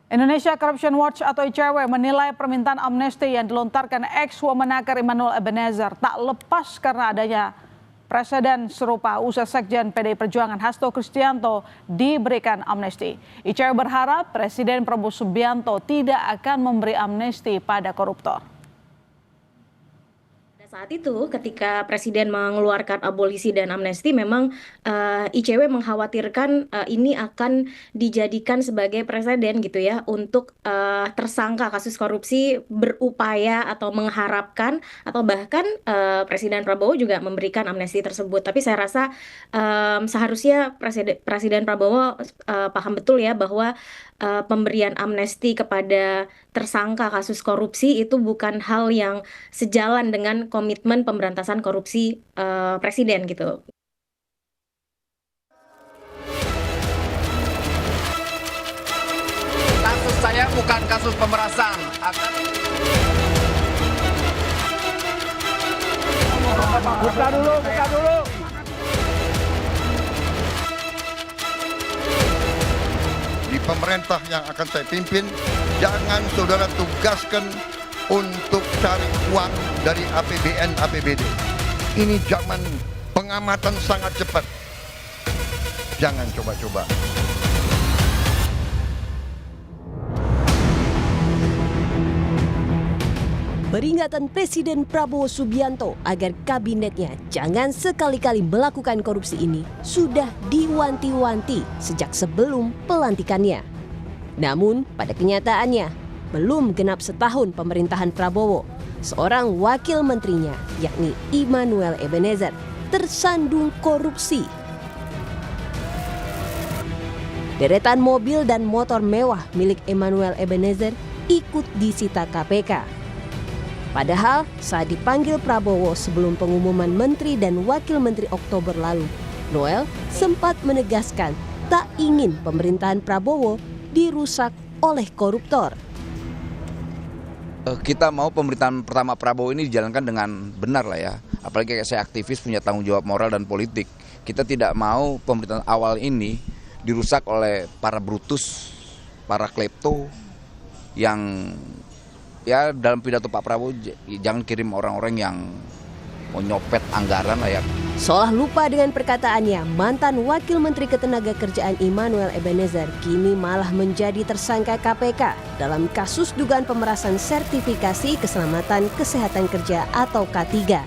Indonesia Corruption Watch atau ICW menilai permintaan amnesti yang dilontarkan ex-Wamenaker Immanuel Ebenezer tak lepas karena adanya presiden serupa usai Sekjen PDI Perjuangan Hasto Kristianto diberikan amnesti. ICW berharap Presiden Prabowo Subianto tidak akan memberi amnesti pada koruptor. Saat itu ketika Presiden mengeluarkan abolisi dan amnesti memang ICW mengkhawatirkan ini akan dijadikan sebagai presiden gitu ya untuk tersangka kasus korupsi berupaya atau mengharapkan atau bahkan Presiden Prabowo juga memberikan amnesti tersebut. Tapi saya rasa seharusnya Presiden Prabowo paham betul ya bahwa pemberian amnesti kepada tersangka kasus korupsi itu bukan hal yang sejalan dengan komitmen pemberantasan korupsi Presiden gitu. Kasus saya bukan kasus pemerasan. Buka dulu. Di pemerintah yang akan saya pimpin, jangan saudara tugaskan untuk cari uang dari APBN, APBD. Ini zaman pengamatan sangat cepat. Jangan coba-coba. Peringatan Presiden Prabowo Subianto agar kabinetnya jangan sekali-kali melakukan korupsi ini sudah diwanti-wanti sejak sebelum pelantikannya. Namun pada kenyataannya, belum genap setahun pemerintahan Prabowo, seorang wakil menterinya yakni Immanuel Ebenezer tersandung korupsi. Deretan mobil dan motor mewah milik Immanuel Ebenezer ikut disita KPK. Padahal saat dipanggil Prabowo sebelum pengumuman menteri dan wakil menteri Oktober lalu, Noel sempat menegaskan tak ingin pemerintahan Prabowo dirusak oleh koruptor. Kita mau pemerintahan pertama Prabowo ini dijalankan dengan benar lah ya. Apalagi kayak saya aktivis punya tanggung jawab moral dan politik. Kita tidak mau pemerintahan awal ini dirusak oleh para brutus, para klepto yang ya dalam pidato Pak Prabowo jangan kirim orang-orang yang mau nyopet anggaran lah ya. Seolah lupa dengan perkataannya, mantan Wakil Menteri Ketenagakerjaan Immanuel Ebenezer kini malah menjadi tersangka KPK dalam kasus dugaan pemerasan sertifikasi keselamatan kesehatan kerja atau K3.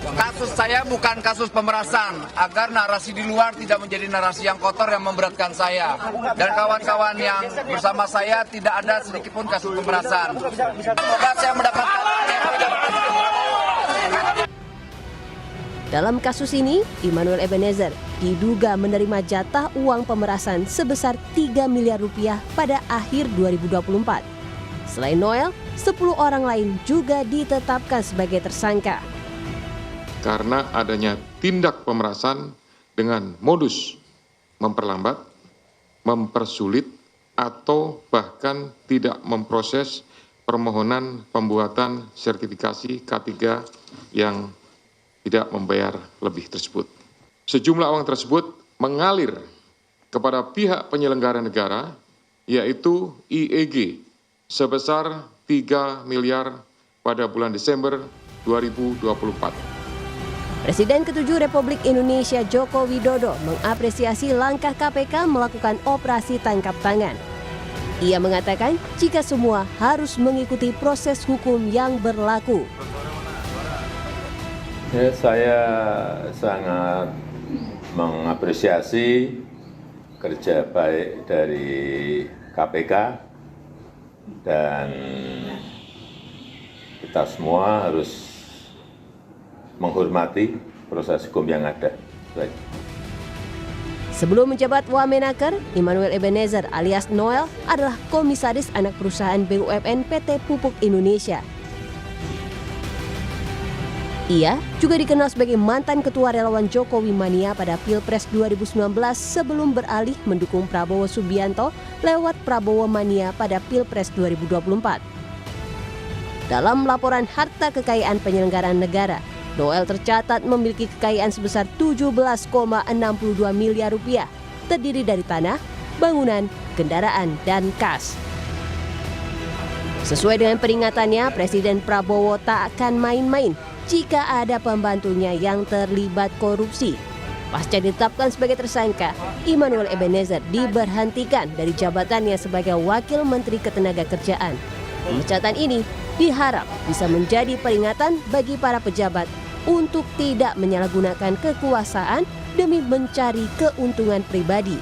Kasus saya bukan kasus pemerasan, agar narasi di luar tidak menjadi narasi yang kotor yang memberatkan saya. Dan kawan-kawan yang bersama saya tidak ada sedikitpun kasus pemerasan. Semoga saya mendapatkan Dalam kasus ini, Immanuel Ebenezer diduga menerima jatah uang pemerasan sebesar 3 miliar rupiah pada akhir 2024. Selain Noel, 10 orang lain juga ditetapkan sebagai tersangka. Karena adanya tindak pemerasan dengan modus memperlambat, mempersulit, atau bahkan tidak memproses permohonan pembuatan sertifikasi K3 yang tidak membayar lebih tersebut. Sejumlah uang tersebut mengalir kepada pihak penyelenggara negara, yaitu IEG, sebesar 3 miliar pada bulan Desember 2024. Presiden ke-7 Republik Indonesia Joko Widodo mengapresiasi langkah KPK melakukan operasi tangkap tangan. Ia mengatakan jika semua harus mengikuti proses hukum yang berlaku. Saya sangat mengapresiasi kerja baik dari KPK dan kita semua harus menghormati proses hukum yang ada. Baik. Sebelum menjabat Wamenaker, Immanuel Ebenezer alias Noel adalah komisaris anak perusahaan BUMN PT Pupuk Indonesia. Ia juga dikenal sebagai mantan ketua relawan Jokowi Mania pada Pilpres 2019 sebelum beralih mendukung Prabowo Subianto lewat Prabowo Mania pada Pilpres 2024. Dalam laporan harta kekayaan penyelenggaraan negara, Noel tercatat memiliki kekayaan sebesar 17,62 miliar rupiah, terdiri dari tanah, bangunan, kendaraan, dan kas. Sesuai dengan peringatannya, Presiden Prabowo tak akan main-main jika ada pembantunya yang terlibat korupsi. Pasca ditetapkan sebagai tersangka, Immanuel Ebenezer diberhentikan dari jabatannya sebagai Wakil Menteri Ketenagakerjaan. Pemecatan ini diharap bisa menjadi peringatan bagi para pejabat untuk tidak menyalahgunakan kekuasaan demi mencari keuntungan pribadi.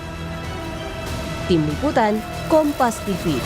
Tim Liputan, Kompas TV.